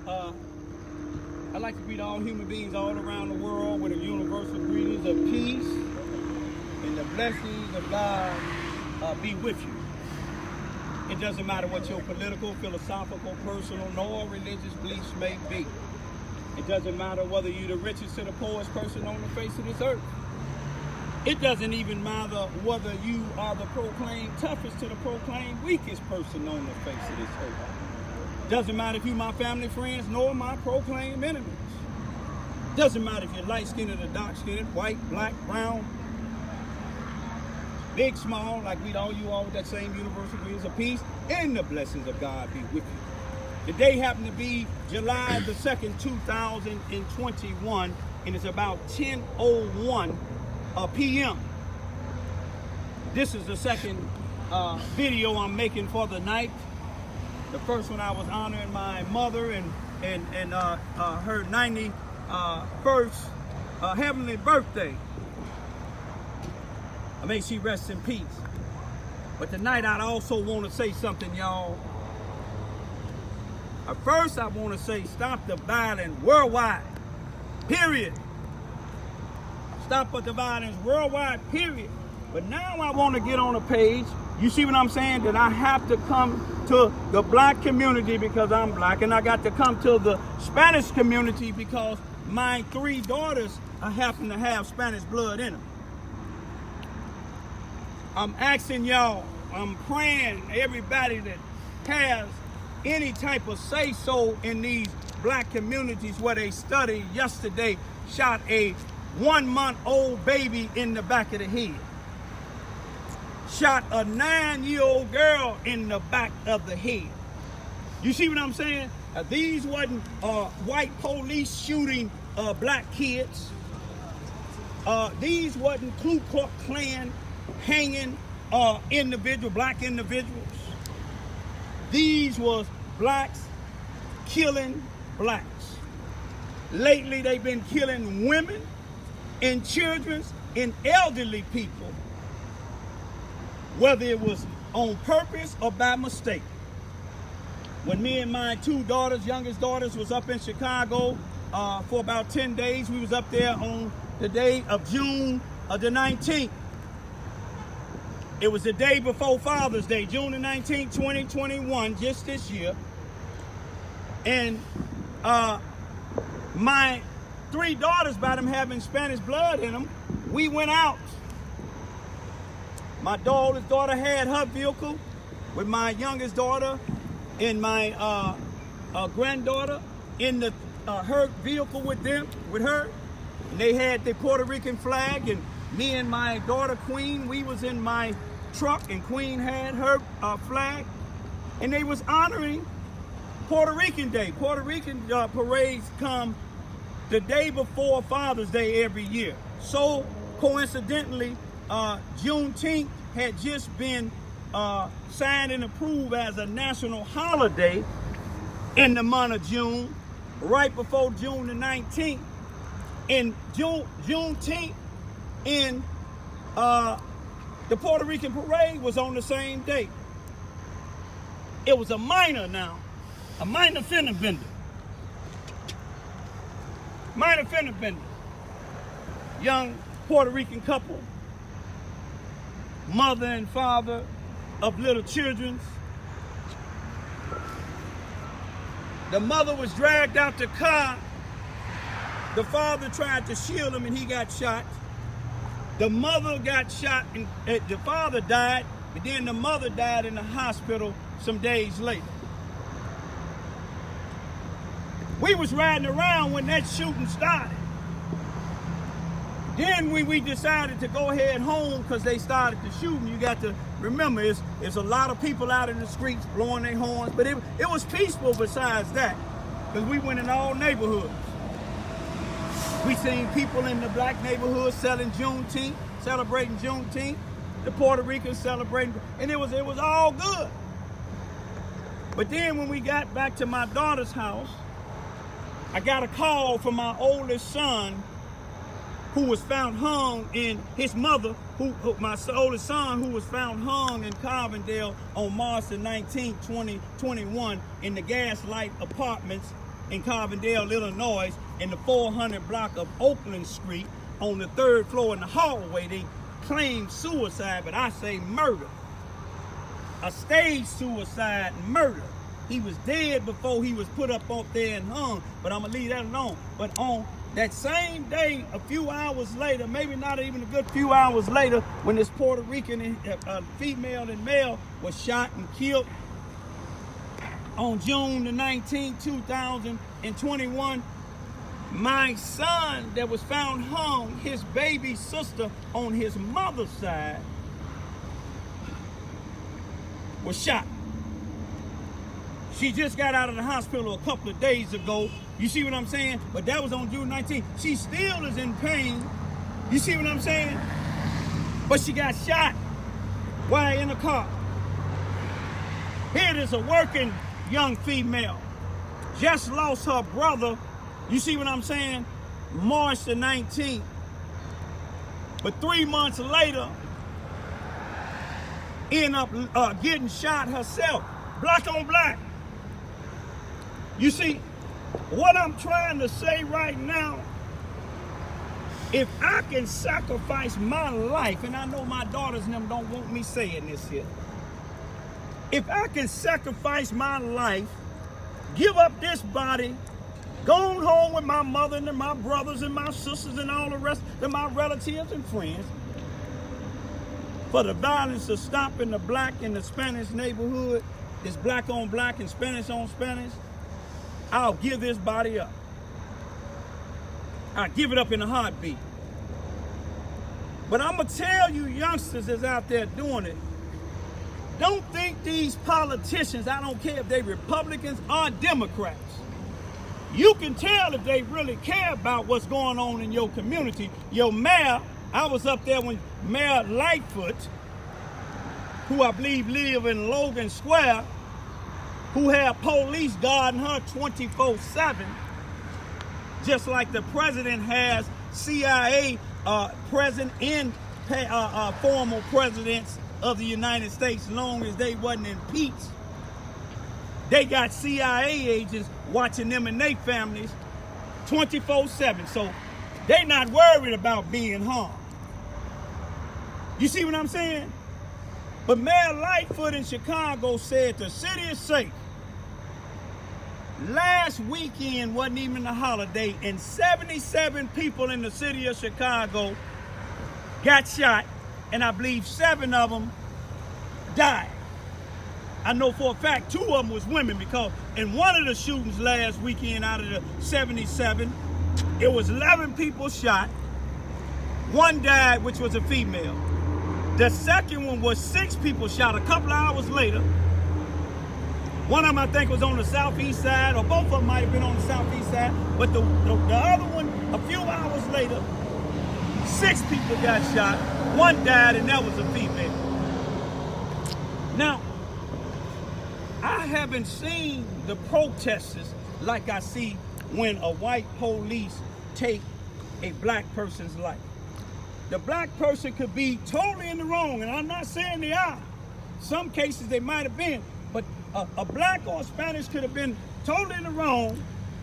I'd like to greet all human beings all around the world with a universal greetings of peace and the blessings of God be with you. It doesn't matter what your political, philosophical, personal, nor religious beliefs may be. It doesn't matter whether you're the richest or the poorest person on the face of this earth. It doesn't even matter whether you are the proclaimed toughest to the proclaimed weakest person on the face of this earth. Doesn't matter if you're my family, friends, nor my proclaimed enemies. Doesn't matter if you're light-skinned or dark-skinned, white, black, brown, big, small, like we all you all with that same universal greetings of peace, and the blessings of God be with you. The day happened to be July the 2nd, 2021, and it's about 10:01 p.m. This is the second video I'm making for the night. The first one I was honoring my mother and her 91st heavenly birthday. May she rest in peace. But tonight I also want to say something, y'all. First I want to say stop the violence worldwide, period. Stop the violence worldwide, period. But now I want to get on a page. You see what I'm saying? That I have to come to the black community because I'm black, and I got to come to the Spanish community because my 3 daughters happen to have Spanish blood in them. I'm asking y'all, I'm praying everybody that has any type of say-so in these black communities where they studied yesterday, shot a 1-month-old baby in the back of the head. Shot a 9-year-old girl in the back of the head. You see what I'm saying? These wasn't white police shooting black kids. These wasn't Ku Klux Klan hanging black individuals. These was blacks killing blacks. Lately they've been killing women and children and elderly people, whether it was on purpose or by mistake. When me and my 2 daughters, youngest daughters, was up in Chicago for about 10 days, we was up there on the day of June the 19th. It was the day before Father's Day, June the 19th, 2021, just this year. And my 3 daughters, by them having Spanish blood in them, we went out. My oldest daughter had her vehicle with my youngest daughter and my granddaughter in her vehicle with her. And they had the Puerto Rican flag, and me and my daughter Queen, we was in my truck, and Queen had her flag, and they was honoring Puerto Rican Day. Puerto Rican parades come the day before Father's Day every year. So coincidentally, Juneteenth had just been signed and approved as a national holiday in the month of June, right before June the 19th. And Juneteenth in the Puerto Rican parade was on the same day. It was a minor fender bender. Minor fender bender. Young Puerto Rican couple, mother and father of little children. The mother was dragged out the car. The father tried to shield him and he got shot. The mother got shot and the father died, but then the mother died in the hospital some days later. We was riding around when that shooting started. Then we decided to go ahead home because they started the shooting. You got to remember, it's a lot of people out in the streets blowing their horns, but it was peaceful besides that, because we went in all neighborhoods. We seen people in the black neighborhood celebrating Juneteenth, the Puerto Ricans celebrating, and it was all good. But then when we got back to my daughter's house, I got a call from my oldest son, who was found hung in his mother, my oldest son, who was found hung in Carbondale on March the 19th, 2021, in the Gaslight Apartments in Carbondale, Illinois, in the 400 block of Oakland Street, on the 3rd floor in the hallway. They claimed suicide, but I say murder. A staged suicide murder. He was dead before he was put up there and hung, but I'm going to leave that alone. But on that same day, a few hours later, maybe not even a good few hours later, when this Puerto Rican female and male was shot and killed on June the 19th, 2021, my son that was found hung, his baby sister on his mother's side, was shot. She just got out of the hospital a couple of days ago. You see what I'm saying? But that was on June 19th. She still is in pain. You see what I'm saying? But she got shot while in a car. Here it is, a working young female. Just lost her brother. You see what I'm saying? March the 19th. But 3 months later, end up getting shot herself. Black on black. You see, what I'm trying to say right now, if I can sacrifice my life, and I know my daughters and them don't want me saying this here, if I can sacrifice my life, give up this body, go on home with my mother and my brothers and my sisters and all the rest of my relatives and friends, for the violence to stop in the black and the Spanish neighborhood, this black on black and Spanish on Spanish, I'll give this body up. I'll give it up in a heartbeat. But I'm going to tell you youngsters that's out there doing it, don't think these politicians, I don't care if they Republicans or Democrats, you can tell if they really care about what's going on in your community. Your mayor, I was up there when Mayor Lightfoot, who I believe live in Logan Square, who had police guarding her 24/7, just like the president has CIA present in former presidents of the United States, long as they wasn't impeached. They got CIA agents watching them and their families 24/7, so they not worried about being harmed. You see what I'm saying? But Mayor Lightfoot in Chicago said the city is safe. Last weekend wasn't even a holiday, and 77 people in the city of Chicago got shot, and I believe 7 of them died. I know for a fact 2 of them was women, because in one of the shootings last weekend out of the 77, it was 11 people shot. 1 died, which was a female. The second one was 6 people shot a couple of hours later. One of them, I think, was on the southeast side, or both of them might have been on the southeast side. But the other one, a few hours later, 6 people got shot. 1 died, and that was a female. Now, I haven't seen the protesters like I see when a white police take a black person's life. The black person could be totally in the wrong, and I'm not saying they are. Some cases they might have been, but a black or a Spanish could have been totally in the wrong.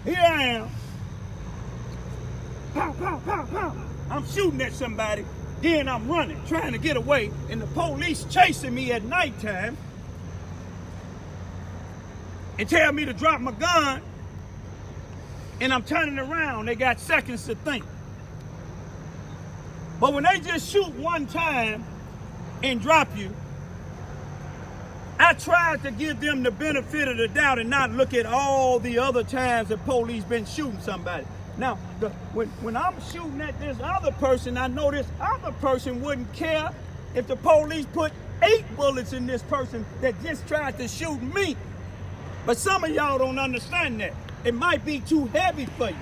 Here I am. Pow, pow, pow, pow. I'm shooting at somebody, then I'm running, trying to get away, and the police chasing me at nighttime and tell me to drop my gun, and I'm turning around. They got seconds to think. But when they just shoot one time and drop you, I tried to give them the benefit of the doubt and not look at all the other times the police been shooting somebody. Now, when I'm shooting at this other person, I know this other person wouldn't care if the police put 8 bullets in this person that just tried to shoot me. But some of y'all don't understand that. It might be too heavy for you.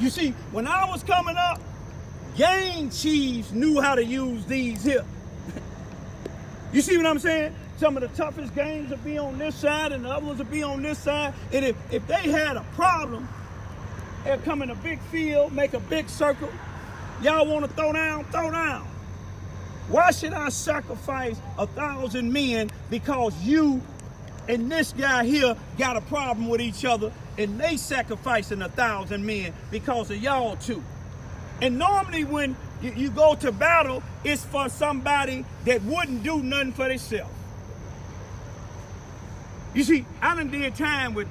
You see, when I was coming up, gang chiefs knew how to use these here. You see what I'm saying? Some of the toughest gangs would be on this side and the other ones would be on this side. And if they had a problem, they'd come in a big field, make a big circle. Y'all want to throw down? Throw down. Why should I sacrifice 1,000 men because you and this guy here got a problem with each other, and they sacrificing 1,000 men because of y'all two. And normally when you go to battle, it's for somebody that wouldn't do nothing for themselves. You see, I done did time with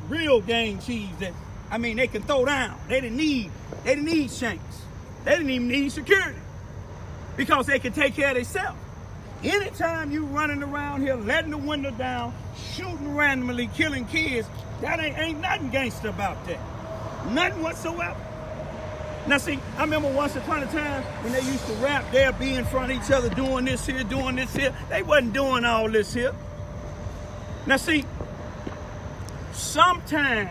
real gang chiefs that, I mean, they can throw down. They didn't need shanks. They didn't even need security because they could take care of themselves. Anytime you running around here, letting the window down, shooting randomly, killing kids, that ain't nothing gangster about that. Nothing whatsoever. Now see, I remember once upon a time when they used to rap, they'd be in front of each other doing this here, doing this here. They wasn't doing all this here. Now see, sometimes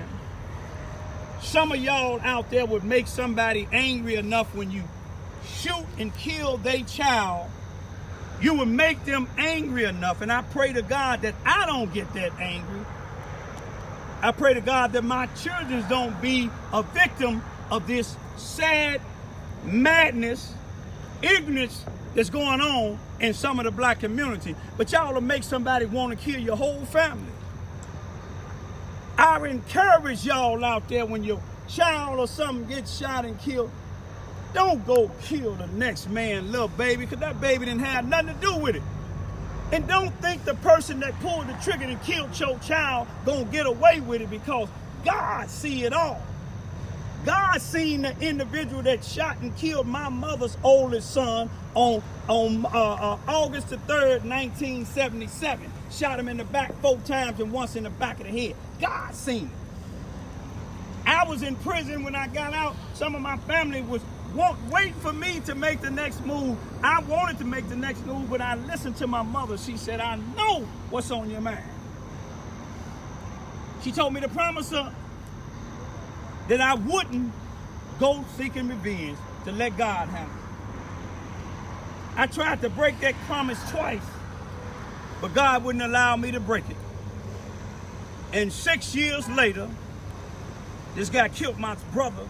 some of y'all out there would make somebody angry enough when you shoot and kill their child, you would make them angry enough. And I pray to God that I don't get that angry. I pray to God that my children don't be a victim of this sad madness, ignorance that's going on in some of the black community. But y'all will make somebody want to kill your whole family. I encourage y'all out there, when your child or something gets shot and killed, don't go kill the next man, little baby, because that baby didn't have nothing to do with it. And don't think the person that pulled the trigger and killed your child gonna get away with it, because God see it all. God seen the individual that shot and killed my mother's oldest son on August the 3rd, 1977. Shot him in the back 4 times and once in the back of the head. God seen it. I was in prison when I got out. Some of my family was waiting for me to make the next move. I wanted to make the next move, but I listened to my mother. She said, I know what's on your mind. She told me to promise her that I wouldn't go seeking revenge, to let God handle it. I tried to break that promise twice, but God wouldn't allow me to break it. And 6 years later, this guy killed my brother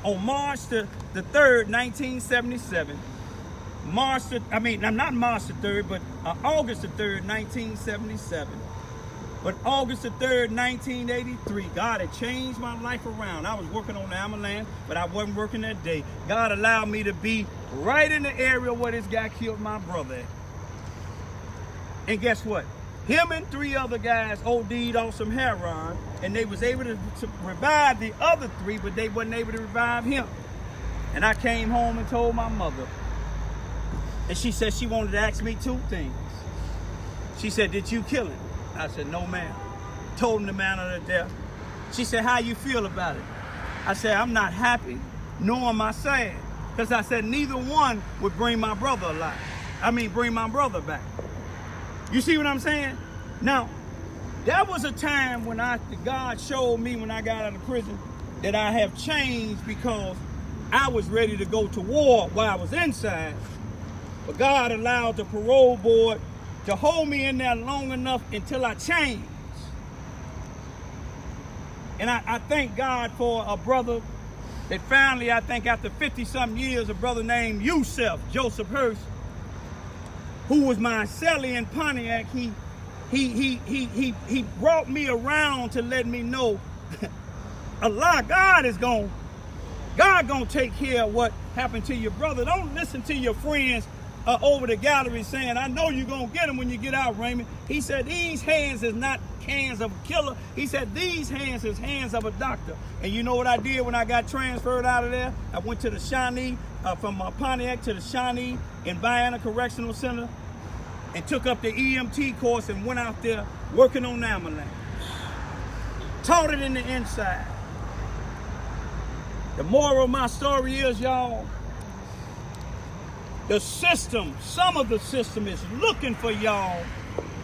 on March the 3rd, 1977. Not March the 3rd, but August the 3rd, 1977. But August the 3rd, 1983, God had changed my life around. I was working on the ambulance, but I wasn't working that day. God allowed me to be right in the area where this guy killed my brother at. And guess what? Him and 3 other guys OD'd on some heroin, and they was able to revive the other 3, but they wasn't able to revive him. And I came home and told my mother. And she said she wanted to ask me 2 things. She said, did you kill him? I said, no, ma'am. Told him the manner of death. She said, how you feel about it? I said, I'm not happy, nor am I sad. Because I said, neither one would bring my brother alive. Bring my brother back. You see what I'm saying? Now, that was a time when God showed me when I got out of prison that I have changed, because I was ready to go to war while I was inside. But God allowed the parole board to hold me in there long enough until I changed. And I thank God for a brother that finally, I think after 50-something years, a brother named Joseph Hurst, who was my cellie in Pontiac, he brought me around to let me know God gonna take care of what happened to your brother. Don't listen to your friends over the gallery saying, I know you're going to get him when you get out, Raymond. He said, these hands is not hands of a killer. He said, these hands is hands of a doctor. And you know what I did when I got transferred out of there? I went to the Shawnee, from Pontiac to the Shawnee in Vienna Correctional Center, and took up the EMT course and went out there working on the ambulance. Taught it in the inside. The moral of my story is, y'all, the system, some of the system is looking for y'all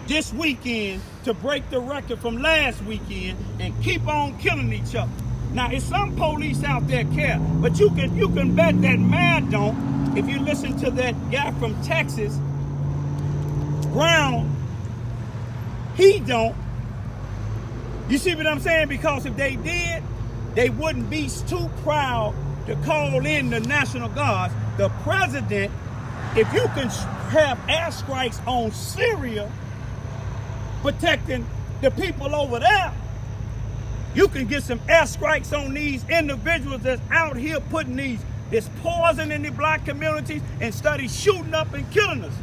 this weekend to break the record from last weekend and keep on killing each other. Now, it's some police out there care, but you can bet that Mad don't. If you listen to that guy from Texas, Brown, he don't. You see what I'm saying? Because if they did, they wouldn't be too proud to call in the National Guards. The president, if you can have airstrikes on Syria, protecting the people over there, you can get some airstrikes on these individuals that's out here putting this poison in the black communities and study shooting up and killing us.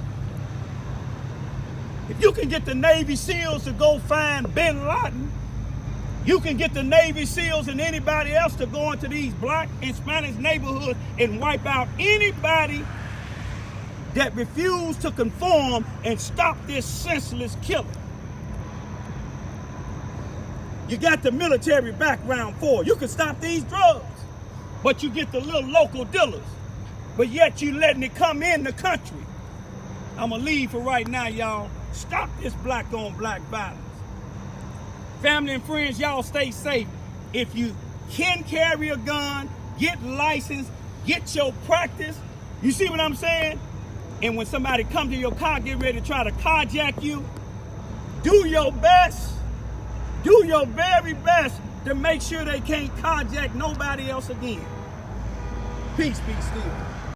If you can get the Navy SEALs to go find bin Laden, you can get the Navy SEALs and anybody else to go into these black and Spanish neighborhoods and wipe out anybody that refuse to conform and stop this senseless killing. You got the military background for it. You can stop these drugs, but you get the little local dealers. But yet you letting it come in the country. I'm gonna leave for right now, y'all. Stop this black on black violence. Family and friends, y'all stay safe. If you can carry a gun, get licensed, get your practice. You see what I'm saying? And when somebody comes to your car, get ready to try to carjack you, do your best. Do your very best to make sure they can't carjack nobody else again. Peace be still.